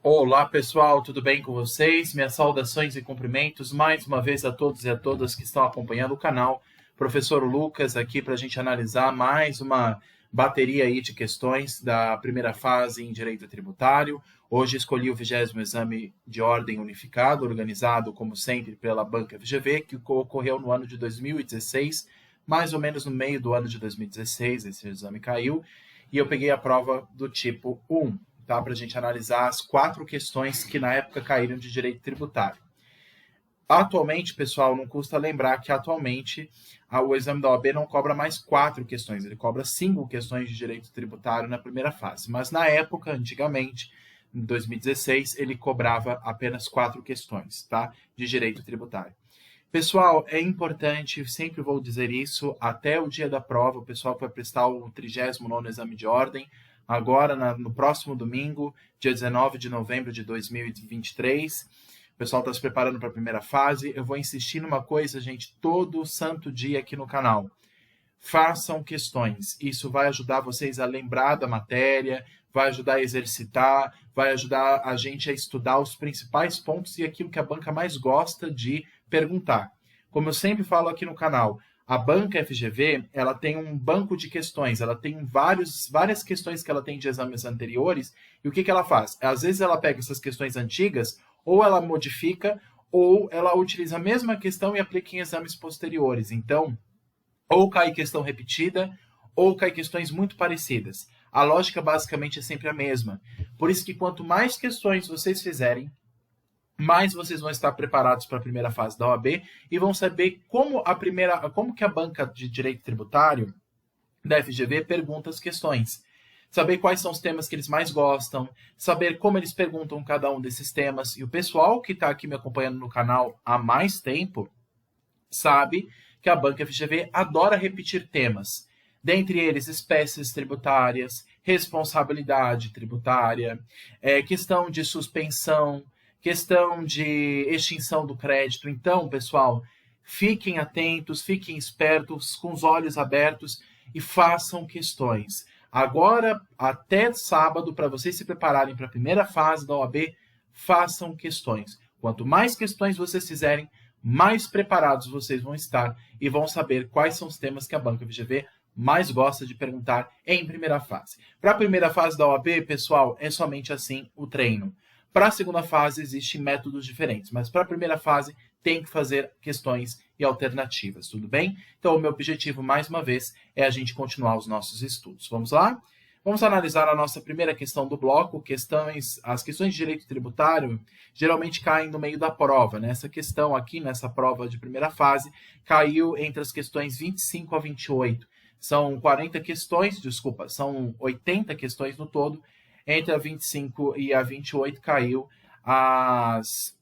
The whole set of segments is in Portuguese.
Olá pessoal, tudo bem com vocês? Minhas saudações e cumprimentos mais uma vez a todos e a todas que estão acompanhando o canal. Professor Lucas aqui para a gente analisar mais uma bateria aí de questões da primeira fase em Direito Tributário. Hoje escolhi o 20º Exame de Ordem Unificado, organizado como sempre pela Banca FGV, que ocorreu no ano de 2016, mais ou menos no meio do ano de 2016, esse exame caiu, e eu peguei a prova do tipo 1. Tá, para a gente analisar as 4 questões que na época caíram de direito tributário. Atualmente, pessoal, não custa lembrar que atualmente o exame da OAB não cobra mais 4 questões, ele cobra 5 questões de direito tributário na primeira fase. Mas na época, antigamente, em 2016, ele cobrava apenas 4 questões, tá, de direito tributário. Pessoal, é importante, sempre vou dizer isso, até o dia da prova, o pessoal vai prestar o 39º exame de ordem, agora no próximo domingo, dia 19 de novembro de 2023. O pessoal está se preparando para a primeira fase. Eu vou insistir numa coisa, gente, todo santo dia aqui no canal. Façam questões. Isso vai ajudar vocês a lembrar da matéria, vai ajudar a exercitar, vai ajudar a gente a estudar os principais pontos e aquilo que a banca mais gosta de perguntar. Como eu sempre falo aqui no canal, a Banca FGV, ela tem um banco de questões, ela tem várias questões que ela tem de exames anteriores, e o que ela faz? Às vezes ela pega essas questões antigas, ou ela modifica, ou ela utiliza a mesma questão e aplica em exames posteriores. Então, ou cai questão repetida, ou cai questões muito parecidas. A lógica basicamente é sempre a mesma. Por isso que quanto mais questões vocês fizerem, mais vocês vão estar preparados para a primeira fase da OAB e vão saber como que a banca de direito tributário da FGV pergunta as questões. Saber quais são os temas que eles mais gostam, saber como eles perguntam cada um desses temas. E o pessoal que está aqui me acompanhando no canal há mais tempo sabe que a banca FGV adora repetir temas. Dentre eles, espécies tributárias, responsabilidade tributária, questão de suspensão, questão de extinção do crédito. Então, pessoal, fiquem atentos, fiquem espertos, com os olhos abertos e façam questões. Agora, até sábado, para vocês se prepararem para a primeira fase da OAB, façam questões. Quanto mais questões vocês fizerem, mais preparados vocês vão estar e vão saber quais são os temas que a Banca FGV mais gosta de perguntar em primeira fase. Para a primeira fase da OAB, pessoal, é somente assim o treino. Para a segunda fase, existem métodos diferentes, mas para a primeira fase, tem que fazer questões e alternativas, tudo bem? Então, o meu objetivo, mais uma vez, é a gente continuar os nossos estudos. Vamos lá? Vamos analisar a nossa primeira questão do bloco. As questões de direito tributário geralmente caem no meio da prova, né? Essa questão aqui, nessa prova de primeira fase, caiu entre as questões 25 a 28. São 40 questões, desculpa, são 80 questões no todo. Entre a 25 e a 28 caiu as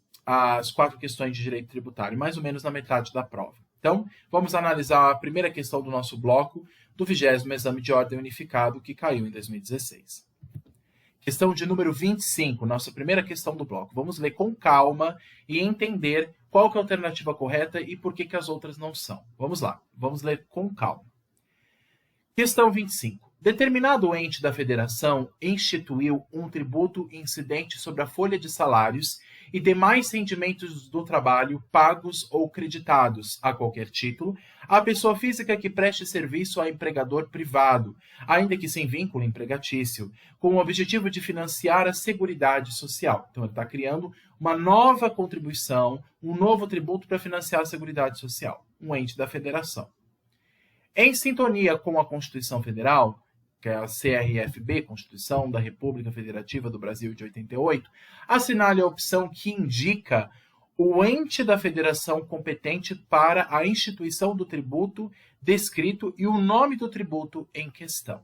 4 questões de direito tributário, mais ou menos na metade da prova. Então, vamos analisar a primeira questão do nosso bloco do 20º Exame de Ordem Unificado, que caiu em 2016. Questão de número 25, nossa primeira questão do bloco. Vamos ler com calma e entender qual que é a alternativa correta e por que as outras não são. Vamos lá, vamos ler com calma. Questão 25. Determinado ente da federação instituiu um tributo incidente sobre a folha de salários e demais rendimentos do trabalho pagos ou creditados, a qualquer título, à pessoa física que preste serviço a empregador privado, ainda que sem vínculo empregatício, com o objetivo de financiar a Seguridade Social. Então, ele está criando uma nova contribuição, um novo tributo para financiar a Seguridade Social, um ente da federação. Em sintonia com a Constituição Federal, que é a CRFB, Constituição da República Federativa do Brasil de 88, assinale a opção que indica o ente da federação competente para a instituição do tributo descrito e o nome do tributo em questão.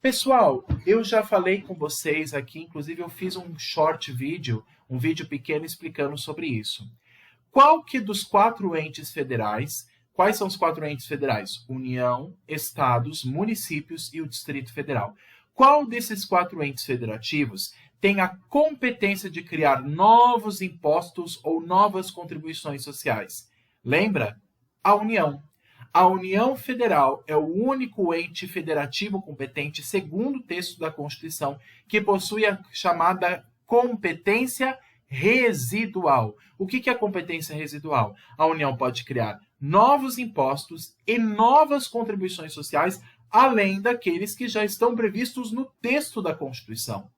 Pessoal, eu já falei com vocês aqui, inclusive eu fiz um short vídeo, um vídeo pequeno explicando sobre isso. Qual que dos 4 entes federais... Quais são os 4 entes federais? União, Estados, municípios e o Distrito Federal. Qual desses 4 entes federativos tem a competência de criar novos impostos ou novas contribuições sociais? Lembra? A União. A União Federal é o único ente federativo competente, segundo o texto da Constituição, que possui a chamada competência residual. O que é competência residual? A União pode criar novos impostos e novas contribuições sociais, além daqueles que já estão previstos no texto da Constituição,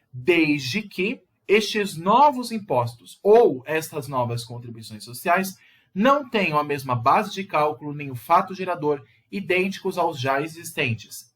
desde que estes novos impostos ou estas novas contribuições sociais não tenham a mesma base de cálculo nem o fato gerador idênticos aos já existentes.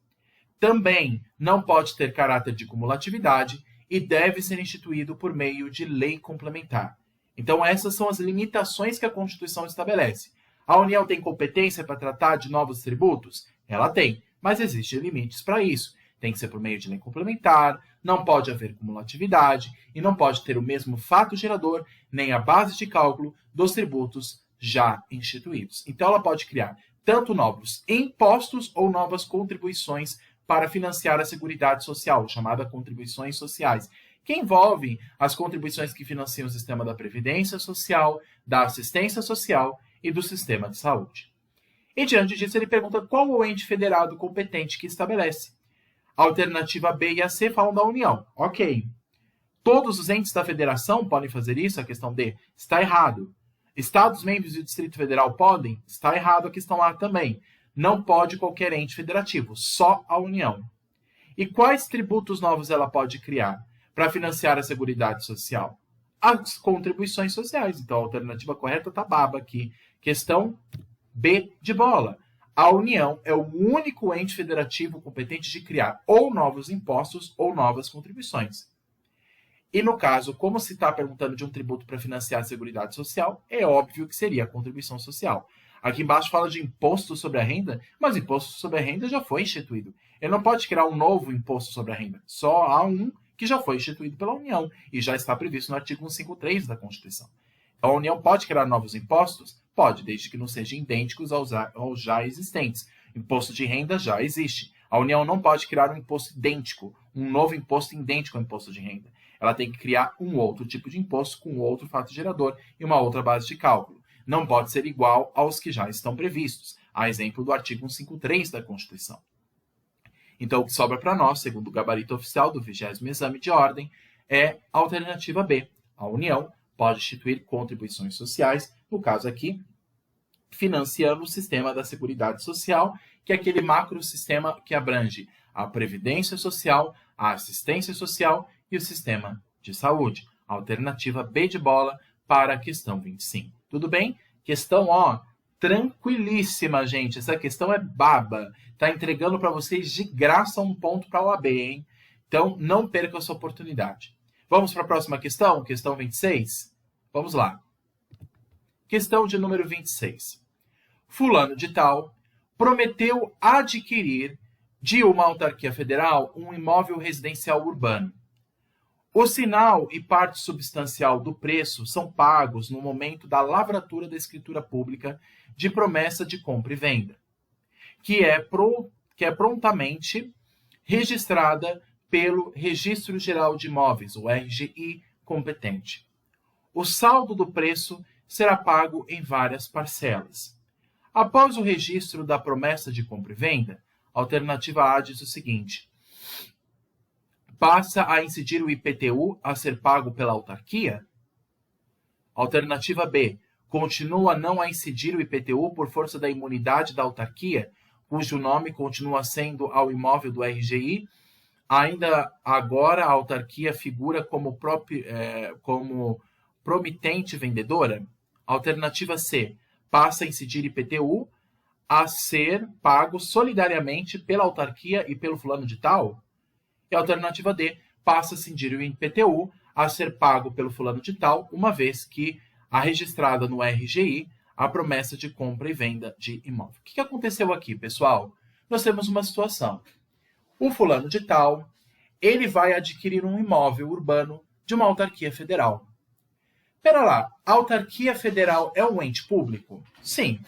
Também não pode ter caráter de cumulatividade e deve ser instituído por meio de lei complementar. Então, essas são as limitações que a Constituição estabelece. A União tem competência para tratar de novos tributos? Ela tem, mas existem limites para isso. Tem que ser por meio de lei complementar, não pode haver cumulatividade e não pode ter o mesmo fato gerador nem a base de cálculo dos tributos já instituídos. Então, ela pode criar tanto novos impostos ou novas contribuições para financiar a Seguridade Social, chamada contribuições sociais, que envolvem as contribuições que financiam o sistema da Previdência Social, da Assistência Social e do sistema de saúde. E diante disso, ele pergunta qual o ente federado competente que estabelece. A alternativa B e a C falam da União. Ok. Todos os entes da federação podem fazer isso? A questão D está errado. Estados membros e o Distrito Federal podem? Está errado a questão A também. Não pode qualquer ente federativo, só a União. E quais tributos novos ela pode criar para financiar a Seguridade Social? As contribuições sociais. Então, a alternativa correta está baba aqui. Questão B de bola. A União é o único ente federativo competente de criar ou novos impostos ou novas contribuições. E no caso, como se está perguntando de um tributo para financiar a Seguridade Social, é óbvio que seria a contribuição social. Aqui embaixo fala de imposto sobre a renda, mas o imposto sobre a renda já foi instituído. Ele não pode criar um novo imposto sobre a renda. Só há um que já foi instituído pela União e já está previsto no artigo 153 da Constituição. A União pode criar novos impostos? Pode, desde que não sejam idênticos aos já existentes. Imposto de renda já existe. A União não pode criar um imposto idêntico, um novo imposto idêntico ao imposto de renda. Ela tem que criar um outro tipo de imposto com outro fato gerador e uma outra base de cálculo. Não pode ser igual aos que já estão previstos, a exemplo do artigo 153 da Constituição. Então, o que sobra para nós, segundo o gabarito oficial do 20º exame de ordem, é a alternativa B. A União pode instituir contribuições sociais, no caso aqui, financiando o sistema da Seguridade Social, que é aquele macrosistema que abrange a Previdência Social, a Assistência Social e o sistema de saúde. Alternativa B de bola para a questão 25. Tudo bem? Questão, tranquilíssima, gente. Essa questão é baba. Tá entregando para vocês de graça um ponto para a OAB, hein? Então, não perca essa oportunidade. Vamos para a próxima questão? Questão 26? Vamos lá. Questão de número 26. Fulano de tal prometeu adquirir de uma autarquia federal um imóvel residencial urbano. O sinal e parte substancial do preço são pagos no momento da lavratura da escritura pública de promessa de compra e venda, que é prontamente registrada pelo Registro Geral de Imóveis, o RGI, competente. O saldo do preço será pago em várias parcelas. Após o registro da promessa de compra e venda, a alternativa A diz o seguinte: passa a incidir o IPTU a ser pago pela autarquia? Alternativa B, continua não a incidir o IPTU por força da imunidade da autarquia, cujo nome continua sendo ao imóvel do RGI. Ainda agora a autarquia figura como promitente vendedora? Alternativa C, passa a incidir IPTU a ser pago solidariamente pela autarquia e pelo fulano de tal? E a alternativa D, passa a incidir o IPTU a ser pago pelo fulano de tal, uma vez que a registrada no RGI a promessa de compra e venda de imóvel. O que aconteceu aqui, pessoal? Nós temos uma situação. O fulano de tal, ele vai adquirir um imóvel urbano de uma autarquia federal. Pera lá, a autarquia federal é um ente público? Sim,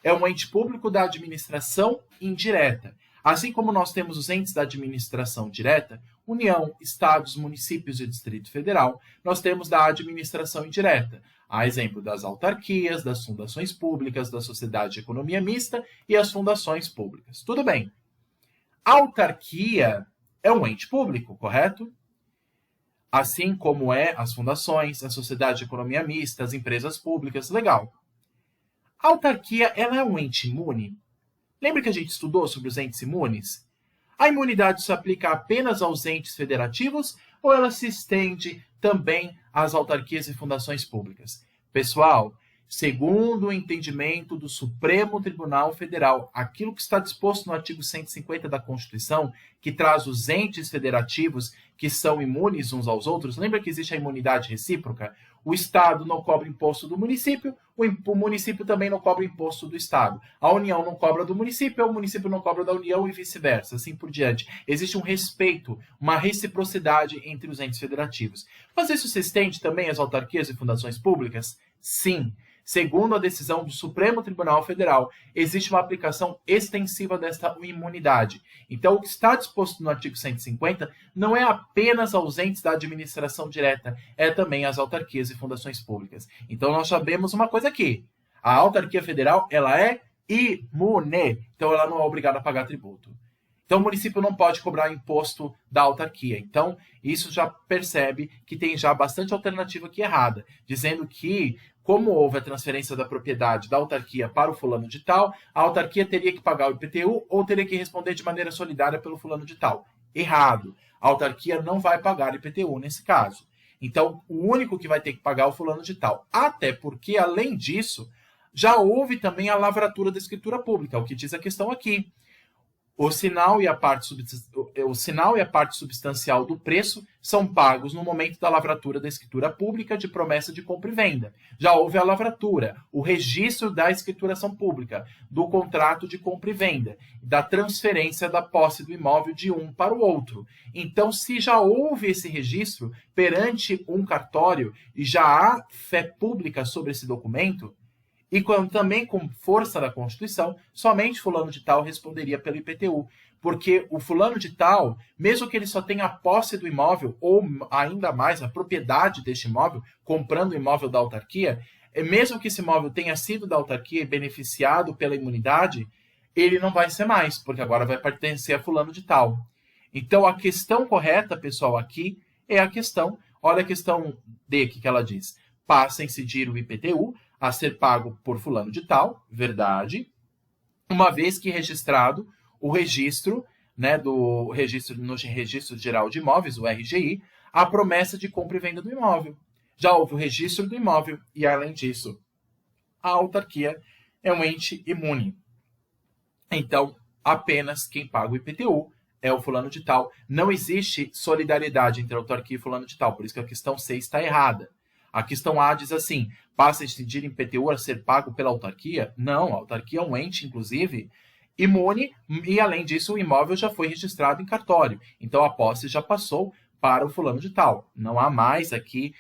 é um ente público da administração indireta. Assim como nós temos os entes da administração direta, União, Estados, Municípios e Distrito Federal, nós temos da administração indireta, a exemplo das autarquias, das fundações públicas, da Sociedade de Economia Mista e as fundações públicas. Tudo bem. A autarquia é um ente público, correto? assim como as fundações, a sociedade de economia mista, as empresas públicas. Legal. A autarquia, ela é um ente imune? Lembra que a gente estudou sobre os entes imunes? A imunidade se aplica apenas aos entes federativos ou ela se estende também às autarquias e fundações públicas? Pessoal, segundo o entendimento do Supremo Tribunal Federal, aquilo que está disposto no artigo 150 da Constituição, que traz os entes federativos que são imunes uns aos outros, lembra que existe a imunidade recíproca? O Estado não cobra imposto do município, o município também não cobra imposto do Estado. A União não cobra do município, o município não cobra da União e vice-versa, assim por diante. Existe um respeito, uma reciprocidade entre os entes federativos. Mas isso se estende também às autarquias e fundações públicas? Sim. Segundo a decisão do Supremo Tribunal Federal, existe uma aplicação extensiva desta imunidade. Então, o que está disposto no artigo 150 não é apenas aos entes da administração direta, é também às autarquias e fundações públicas. Então, nós sabemos uma coisa aqui. A autarquia federal, ela é imune. Então, ela não é obrigada a pagar tributo. Então, o município não pode cobrar imposto da autarquia. Então, isso já percebe que tem já bastante alternativa aqui errada, dizendo que, como houve a transferência da propriedade da autarquia para o fulano de tal, a autarquia teria que pagar o IPTU ou teria que responder de maneira solidária pelo fulano de tal. Errado. A autarquia não vai pagar IPTU nesse caso. Então, o único que vai ter que pagar é o fulano de tal. Até porque, além disso, já houve também a lavratura da escritura pública, o que diz a questão aqui. O sinal e a parte substancial do preço são pagos no momento da lavratura da escritura pública de promessa de compra e venda. Já houve a lavratura, o registro da escrituração pública, do contrato de compra e venda, da transferência da posse do imóvel de um para o outro. Então, se já houve esse registro perante um cartório e já há fé pública sobre esse documento, e também com força da Constituição, somente fulano de tal responderia pelo IPTU. Porque o fulano de tal, mesmo que ele só tenha a posse do imóvel, ou ainda mais a propriedade deste imóvel, comprando o imóvel da autarquia, mesmo que esse imóvel tenha sido da autarquia e beneficiado pela imunidade, ele não vai ser mais, porque agora vai pertencer a fulano de tal. Então, a questão correta, pessoal, aqui é a questão, olha a questão D que ela diz. Passa a incidir o IPTU a ser pago por fulano de tal, verdade, uma vez que registrado o registro, no Registro Geral de Imóveis, o RGI, a promessa de compra e venda do imóvel. Já houve o registro do imóvel e, além disso, a autarquia é um ente imune. Então, apenas quem paga o IPTU é o fulano de tal. Não existe solidariedade entre a autarquia e fulano de tal, por isso que a questão C está errada. A questão A diz assim, passa a extindir IPTU a ser pago pela autarquia? Não, a autarquia é um ente, inclusive, imune, e além disso o imóvel já foi registrado em cartório. Então a posse já passou para o fulano de tal. Não há mais aqui,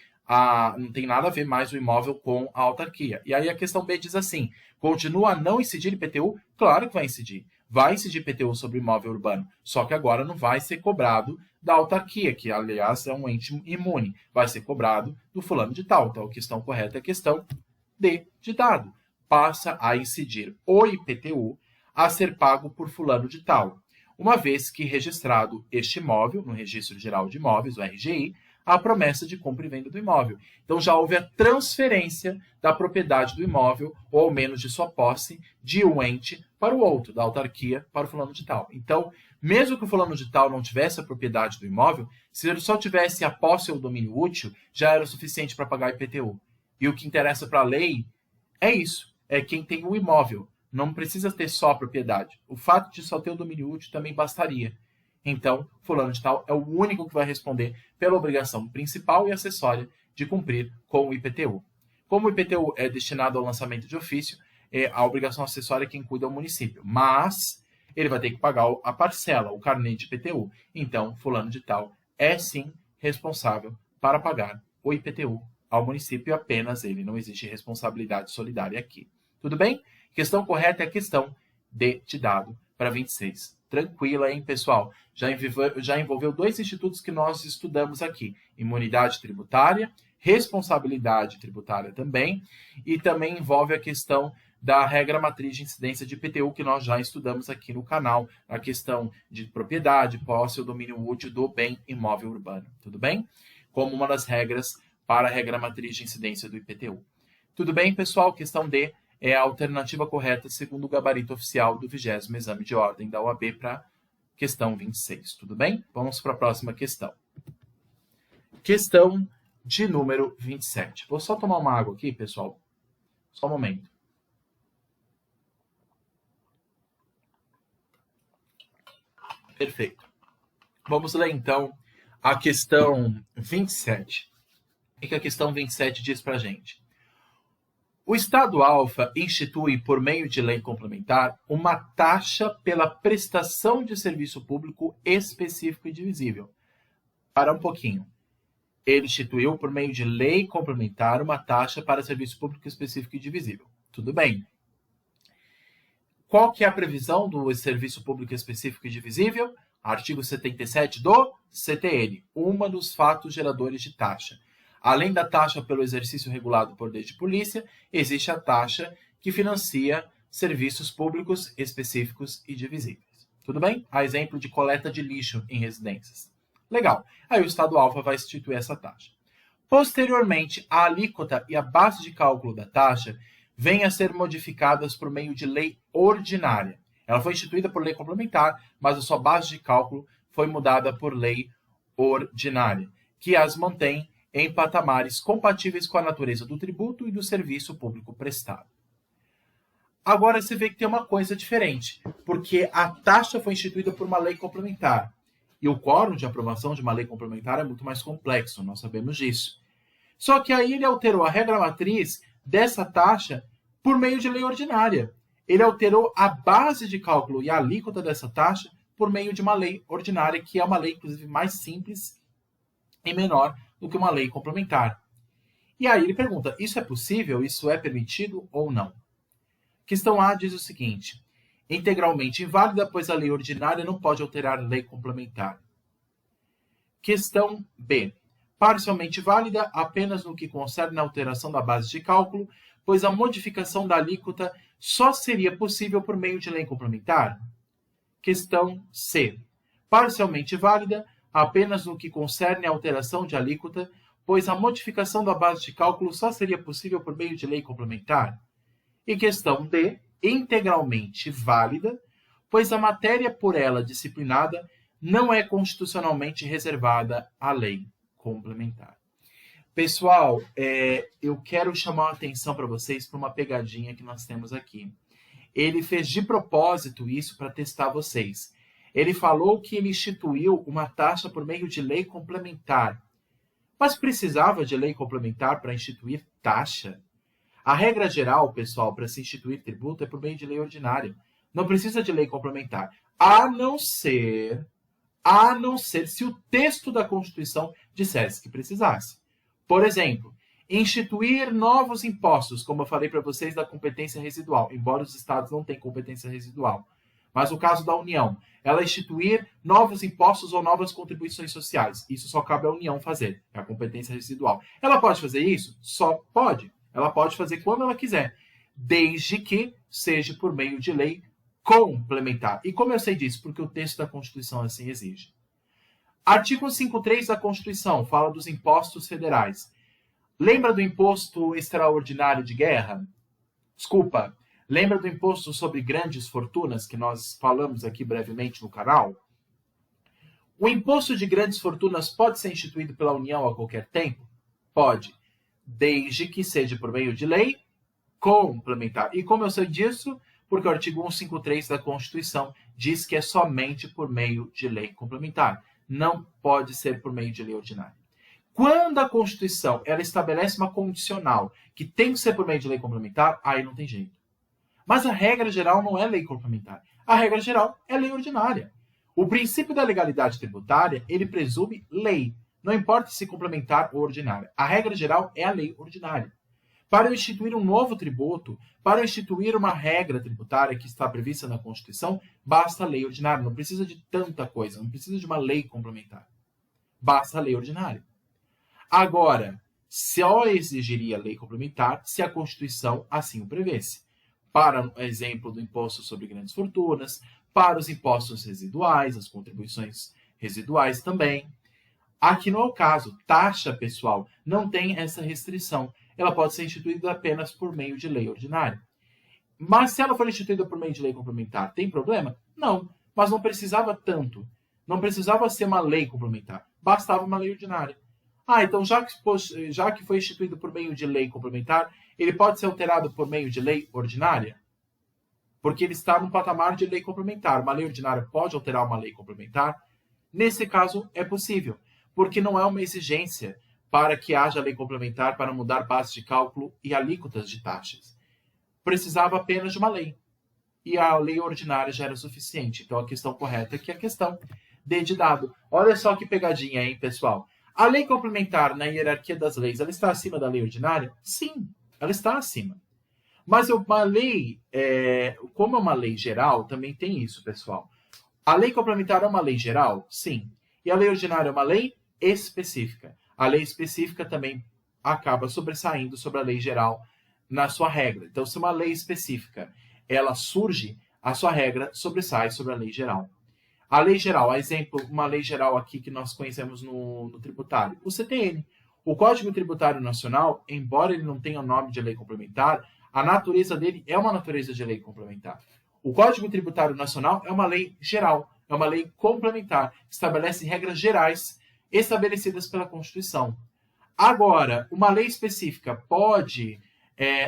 não tem nada a ver mais o imóvel com a autarquia. E aí a questão B diz assim, continua a não incidir IPTU? Claro que vai incidir. Vai incidir IPTU sobre imóvel urbano, só que agora não vai ser cobrado da autarquia, que aliás é um ente imune, vai ser cobrado do fulano de tal. Então a questão correta é a questão D de dado. Passa a incidir o IPTU a ser pago por fulano de tal, uma vez que registrado este imóvel no Registro Geral de Imóveis, o RGI, a promessa de compra e venda do imóvel. Então já houve a transferência da propriedade do imóvel, ou ao menos de sua posse, de um ente para o outro, da autarquia para o fulano de tal. Então, mesmo que o fulano de tal não tivesse a propriedade do imóvel, se ele só tivesse a posse ou o domínio útil, já era o suficiente para pagar IPTU. E o que interessa para a lei é isso, é quem tem o imóvel. Não precisa ter só a propriedade. O fato de só ter o domínio útil também bastaria. Então, fulano de tal é o único que vai responder pela obrigação principal e acessória de cumprir com o IPTU. Como o IPTU é destinado ao lançamento de ofício, a obrigação acessória é quem cuida ao município. Mas ele vai ter que pagar a parcela, o carnê de IPTU. Então, fulano de tal é sim responsável para pagar o IPTU ao município, apenas ele. Não existe responsabilidade solidária aqui. Tudo bem? Questão correta é a questão D de dado para 26. Tranquila, hein, pessoal? Já envolveu dois institutos que nós estudamos aqui. Imunidade tributária, responsabilidade tributária também, e também envolve a questão da regra matriz de incidência de IPTU, que nós já estudamos aqui no canal, a questão de propriedade, posse ou domínio útil do bem imóvel urbano. Tudo bem? como uma das regras para a regra matriz de incidência do IPTU. Tudo bem, pessoal? Questão D é a alternativa correta segundo o gabarito oficial do 20º exame de ordem da OAB para questão 26. Tudo bem? Vamos para a próxima questão. Questão de número 27. Vou só tomar uma água aqui, pessoal. Só um momento. Perfeito. Vamos ler, então, a questão 27. O que a questão 27 diz para a gente? O Estado alfa institui, por meio de lei complementar, uma taxa pela prestação de serviço público específico e divisível. Para um pouquinho. Ele instituiu, por meio de lei complementar, uma taxa para serviço público específico e divisível. Tudo bem. Qual que é a previsão do serviço público específico e divisível? Artigo 77 do CTN, uma dos fatos geradores de taxa. Além da taxa pelo exercício regulado por lei de polícia, existe a taxa que financia serviços públicos específicos e divisíveis. Tudo bem? A exemplo de coleta de lixo em residências. Legal. Aí o Estado alfa vai instituir essa taxa. Posteriormente, a alíquota e a base de cálculo da taxa vêm a ser modificadas por meio de lei ordinária. Ela foi instituída por lei complementar, mas a sua base de cálculo foi mudada por lei ordinária, que as mantém em patamares compatíveis com a natureza do tributo e do serviço público prestado. Agora você vê que tem uma coisa diferente, porque a taxa foi instituída por uma lei complementar. E o quórum de aprovação de uma lei complementar é muito mais complexo, nós sabemos disso. Só que aí ele alterou a regra matriz dessa taxa por meio de lei ordinária. Ele alterou a base de cálculo e a alíquota dessa taxa por meio de uma lei ordinária, que é uma lei, inclusive, mais simples e menor do que uma lei complementar. E aí ele pergunta, isso é possível? Isso é permitido ou não? Questão A diz o seguinte, integralmente inválida, pois a lei ordinária não pode alterar a lei complementar. Questão B. Parcialmente válida apenas no que concerne a alteração da base de cálculo, pois a modificação da alíquota só seria possível por meio de lei complementar. Questão C. Parcialmente válida apenas no que concerne a alteração de alíquota, pois a modificação da base de cálculo só seria possível por meio de lei complementar. E questão D. Integralmente válida, pois a matéria por ela disciplinada não é constitucionalmente reservada à lei complementar. Pessoal, eu quero chamar a atenção para vocês para uma pegadinha que nós temos aqui. Ele fez de propósito isso para testar vocês. Ele falou que ele instituiu uma taxa por meio de lei complementar. Mas precisava de lei complementar para instituir taxa? A regra geral, pessoal, para se instituir tributo é por meio de lei ordinária. Não precisa de lei complementar. A não ser se o texto da Constituição dissesse que precisasse. Por exemplo, instituir novos impostos, como eu falei para vocês, da competência residual, embora os estados não tenham competência residual. Mas no caso da União, ela instituir novos impostos ou novas contribuições sociais. Isso só cabe à União fazer, é a competência residual. Ela pode fazer isso? Só pode. Ela pode fazer quando ela quiser, desde que seja por meio de lei complementar. E como eu sei disso? Porque o texto da Constituição assim exige. Artigo 53 da Constituição fala dos impostos federais. Lembra do imposto extraordinário de guerra? Desculpa, lembra do imposto sobre grandes fortunas que nós falamos aqui brevemente no canal? O imposto de grandes fortunas pode ser instituído pela União a qualquer tempo? Pode, desde que seja por meio de lei complementar. E como eu sei disso? Porque o artigo 153 da Constituição diz que é somente por meio de lei complementar. Não pode ser por meio de lei ordinária. Quando a Constituição ela estabelece uma condicional que tem que ser por meio de lei complementar, aí não tem jeito. Mas a regra geral não é lei complementar. A regra geral é lei ordinária. O princípio da legalidade tributária, ele presume lei. Não importa se complementar ou ordinária. A regra geral é a lei ordinária. Para eu instituir um novo tributo, para eu instituir uma regra tributária que está prevista na Constituição, basta a lei ordinária. Não precisa de tanta coisa, não precisa de uma lei complementar. Basta a lei ordinária. Agora, só exigiria lei complementar se a Constituição assim o prevesse. Para o exemplo do imposto sobre grandes fortunas, para os impostos residuais, as contribuições residuais também. Aqui não é o caso. Taxa, pessoal, não tem essa restrição. Ela pode ser instituída apenas por meio de lei ordinária. Mas se ela for instituída por meio de lei complementar, tem problema? Não, mas não precisava tanto. Não precisava ser uma lei complementar. Bastava uma lei ordinária. Então já que foi instituído por meio de lei complementar, ele pode ser alterado por meio de lei ordinária? Porque ele está no patamar de lei complementar. Uma lei ordinária pode alterar uma lei complementar? Nesse caso, é possível, porque não é uma exigência para que haja lei complementar para mudar bases de cálculo e alíquotas de taxas. Precisava apenas de uma lei. E a lei ordinária já era suficiente. Então, a questão correta aqui é a questão D de dado. Olha só que pegadinha, hein, pessoal? A lei complementar, na hierarquia das leis, ela está acima da lei ordinária? Sim, ela está acima. Mas uma lei, como é uma lei geral, também tem isso, pessoal. A lei complementar é uma lei geral? Sim. E a lei ordinária é uma lei específica. A lei específica também acaba sobressaindo sobre a lei geral na sua regra. Então, se uma lei específica ela surge, a sua regra sobressai sobre a lei geral. A lei geral, exemplo, uma lei geral aqui que nós conhecemos no tributário, o CTN. O Código Tributário Nacional, embora ele não tenha o nome de lei complementar, a natureza dele é uma natureza de lei complementar. O Código Tributário Nacional é uma lei geral, é uma lei complementar, estabelece regras gerais estabelecidas pela Constituição. Agora, uma lei específica pode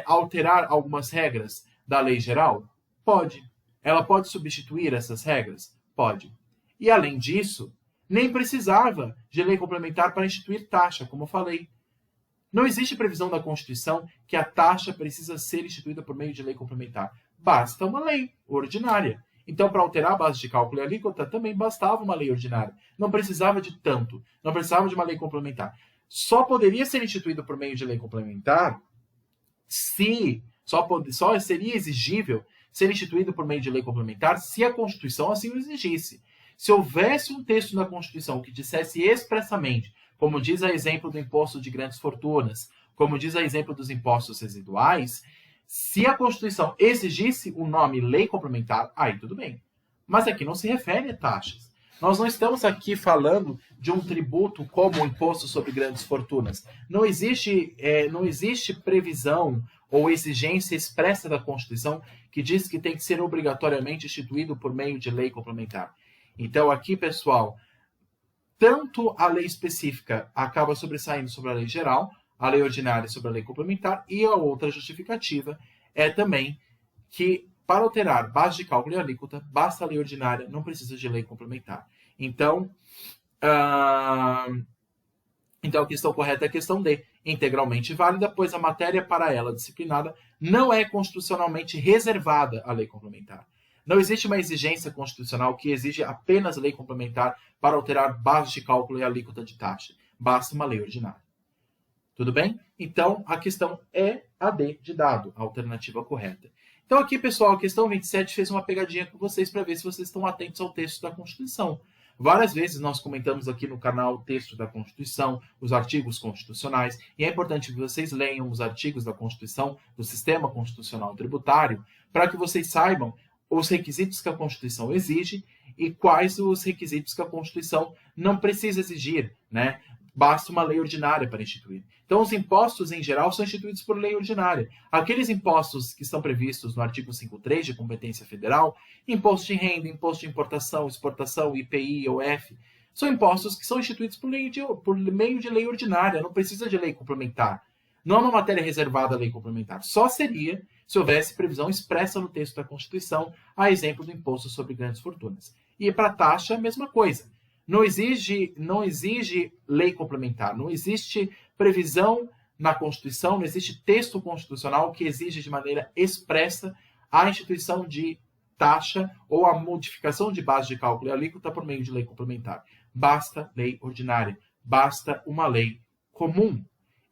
alterar algumas regras da lei geral? Pode. Ela pode substituir essas regras? Pode. E, além disso, nem precisava de lei complementar para instituir taxa, como eu falei. Não existe previsão da Constituição que a taxa precisa ser instituída por meio de lei complementar. Basta uma lei ordinária. Então, para alterar a base de cálculo e alíquota, também bastava uma lei ordinária. Não precisava de tanto. Não precisava de uma lei complementar. Só poderia ser instituído por meio de lei complementar se... Só seria exigível ser instituído por meio de lei complementar se a Constituição assim o exigisse. Se houvesse um texto na Constituição que dissesse expressamente, como diz a exemplo do imposto de grandes fortunas, como diz a exemplo dos impostos residuais, se a Constituição exigisse o nome lei complementar, aí tudo bem. Mas aqui não se refere a taxas. Nós não estamos aqui falando de um tributo como o imposto sobre grandes fortunas. Não existe previsão ou exigência expressa da Constituição que diz que tem que ser obrigatoriamente instituído por meio de lei complementar. Então, aqui, pessoal, tanto a lei específica acaba sobressaindo sobre a lei geral, a lei ordinária sobre a lei complementar, e a outra justificativa é também que, para alterar base de cálculo e alíquota, basta a lei ordinária, não precisa de lei complementar. Então, a questão correta é a questão D, integralmente válida, pois a matéria para ela disciplinada não é constitucionalmente reservada à lei complementar. Não existe uma exigência constitucional que exige apenas lei complementar para alterar base de cálculo e alíquota de taxa. Basta uma lei ordinária. Tudo bem? Então, a questão é a D de dado, a alternativa correta. Então, aqui, pessoal, a questão 27 fez uma pegadinha com vocês para ver se vocês estão atentos ao texto da Constituição. Várias vezes nós comentamos aqui no canal o texto da Constituição, os artigos constitucionais, e é importante que vocês leiam os artigos da Constituição, do Sistema Constitucional Tributário, para que vocês saibam os requisitos que a Constituição exige e quais os requisitos que a Constituição não precisa exigir, né? Basta uma lei ordinária para instituir. Então, os impostos, em geral, são instituídos por lei ordinária. Aqueles impostos que estão previstos no artigo 5.3 de competência federal, imposto de renda, imposto de importação, exportação, IPI, IOF, são impostos que são instituídos por meio de lei ordinária, não precisa de lei complementar. Não é uma matéria reservada à lei complementar. Só seria se houvesse previsão expressa no texto da Constituição, a exemplo do imposto sobre grandes fortunas. E para a taxa, a mesma coisa. Não exige lei complementar, não existe previsão na Constituição, não existe texto constitucional que exige de maneira expressa a instituição de taxa ou a modificação de base de cálculo e alíquota por meio de lei complementar. Basta lei ordinária, basta uma lei comum.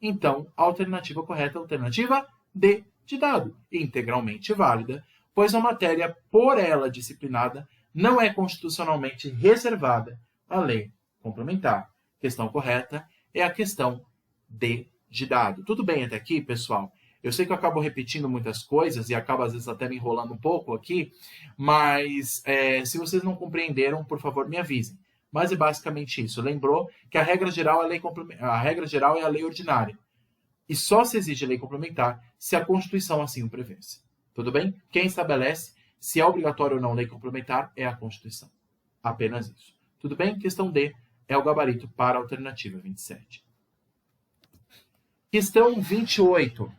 Então, a alternativa correta é a alternativa D de dado, integralmente válida, pois a matéria, por ela disciplinada, não é constitucionalmente reservada à lei complementar. Questão correta é a questão D de dado. Tudo bem até aqui, pessoal? Eu sei que eu acabo repetindo muitas coisas e acabo, às vezes, até me enrolando um pouco aqui, mas se vocês não compreenderam, por favor, me avisem. Mas é basicamente isso. Lembrou que a regra geral é a lei ordinária. E só se exige lei complementar se a Constituição assim o prevesse. Tudo bem? Quem estabelece se é obrigatório ou não lei complementar é a Constituição. Apenas isso. Tudo bem? Questão D é o gabarito para a alternativa 27. Questão 28.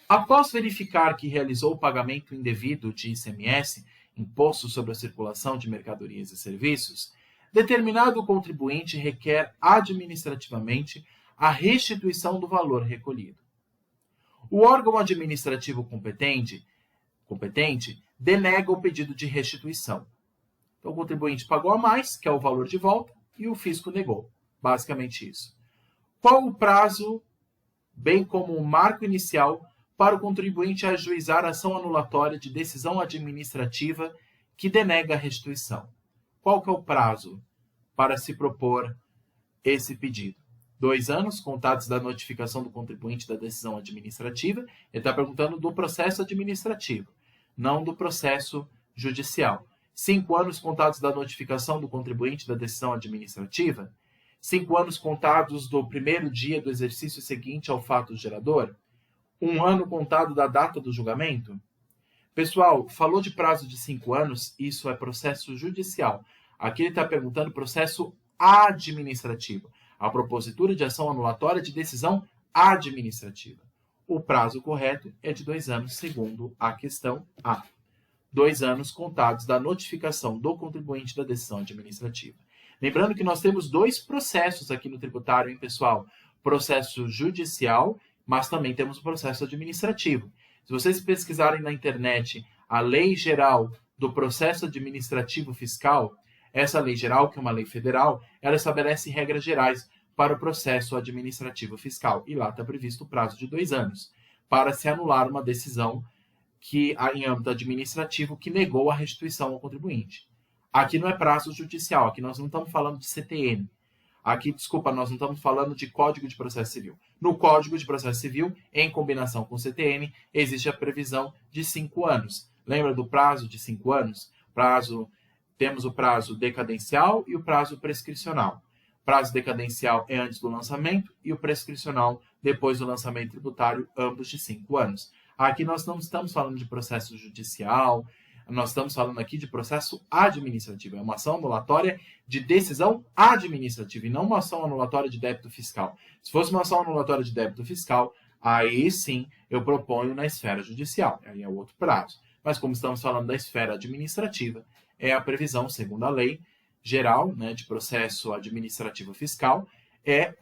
Após verificar que realizou o pagamento indevido de ICMS, Imposto sobre a Circulação de Mercadorias e Serviços, determinado contribuinte requer administrativamente a restituição do valor recolhido. O órgão administrativo competente denega o pedido de restituição. Então, o contribuinte pagou a mais, que é o valor de volta, e o fisco negou. Basicamente isso. Qual o prazo, bem como o marco inicial, para o contribuinte ajuizar a ação anulatória de decisão administrativa que denega a restituição? Qual que é o prazo para se propor esse pedido? 2 anos, contados da notificação do contribuinte da decisão administrativa. Ele está perguntando do processo administrativo, não do processo judicial. 5 anos, contados da notificação do contribuinte da decisão administrativa. 5 anos, contados do primeiro dia do exercício seguinte ao fato gerador. 1 ano, contado da data do julgamento. Pessoal, falou de prazo de 5 anos, isso é processo judicial. Aqui ele está perguntando processo administrativo. A propositura de ação anulatória de decisão administrativa. O prazo correto é de 2 anos, segundo a questão A. 2 anos contados da notificação do contribuinte da decisão administrativa. Lembrando que nós temos 2 processos aqui no tributário, hein, pessoal? Processo judicial, mas também temos o processo administrativo. Se vocês pesquisarem na internet a Lei Geral do Processo Administrativo Fiscal, essa lei geral, que é uma lei federal, ela estabelece regras gerais para o processo administrativo fiscal. E lá está previsto o prazo de 2 anos para se anular uma decisão que, em âmbito administrativo, que negou a restituição ao contribuinte. Aqui não é prazo judicial, aqui nós não estamos falando de CTN. Aqui, desculpa, nós não estamos falando de Código de Processo Civil. No Código de Processo Civil, em combinação com o CTN, existe a previsão de 5 anos. Lembra do prazo de 5 anos? Temos o prazo decadencial e o prazo prescricional. O prazo decadencial é antes do lançamento e o prescricional depois do lançamento tributário, ambos de 5 anos. Aqui nós não estamos falando de processo judicial, nós estamos falando aqui de processo administrativo. É uma ação anulatória de decisão administrativa e não uma ação anulatória de débito fiscal. Se fosse uma ação anulatória de débito fiscal, aí sim eu proponho na esfera judicial. Aí é outro prazo. Mas como estamos falando da esfera administrativa, é a previsão, segundo a lei geral, né, de processo administrativo fiscal, é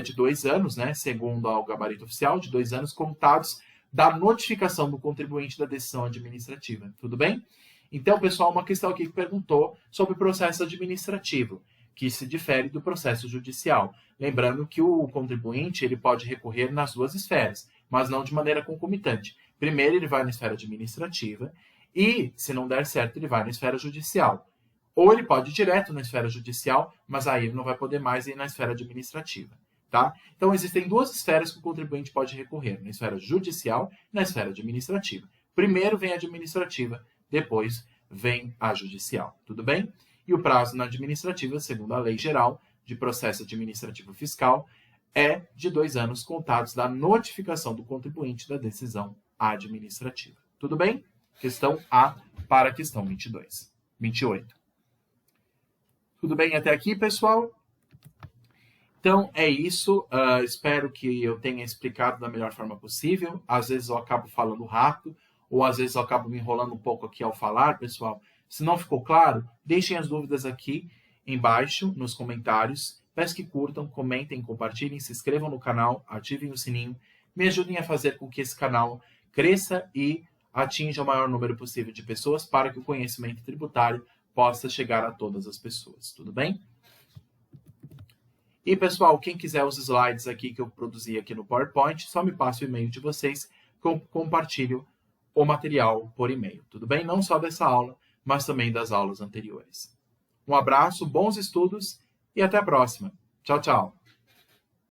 de 2 anos, né, segundo o gabarito oficial, de 2 anos contados da notificação do contribuinte da decisão administrativa. Tudo bem? Então, pessoal, uma questão aqui que perguntou sobre o processo administrativo, que se difere do processo judicial. Lembrando que o contribuinte ele pode recorrer nas 2 esferas, mas não de maneira concomitante. Primeiro, ele vai na esfera administrativa e, se não der certo, ele vai na esfera judicial. Ou ele pode ir direto na esfera judicial, mas aí ele não vai poder mais ir na esfera administrativa. Tá? Então, existem 2 esferas que o contribuinte pode recorrer, na esfera judicial e na esfera administrativa. Primeiro vem a administrativa, depois vem a judicial. Tudo bem? E o prazo na administrativa, segundo a Lei Geral de Processo Administrativo Fiscal, é de 2 anos contados da notificação do contribuinte da decisão administrativa. Tudo bem? Questão A para a questão 28. Tudo bem até aqui, pessoal? Então, é isso. Espero que eu tenha explicado da melhor forma possível. Às vezes eu acabo falando rápido, ou às vezes eu acabo me enrolando um pouco aqui ao falar, pessoal. Se não ficou claro, deixem as dúvidas aqui embaixo, nos comentários. Peço que curtam, comentem, compartilhem, se inscrevam no canal, ativem o sininho. Me ajudem a fazer com que esse canal cresça e atinja o maior número possível de pessoas para que o conhecimento tributário possa chegar a todas as pessoas. Tudo bem? E, pessoal, quem quiser os slides aqui que eu produzi aqui no PowerPoint, só me passe o e-mail de vocês que eu compartilho o material por e-mail. Tudo bem? Não só dessa aula, mas também das aulas anteriores. Um abraço, bons estudos e até a próxima. Tchau, tchau.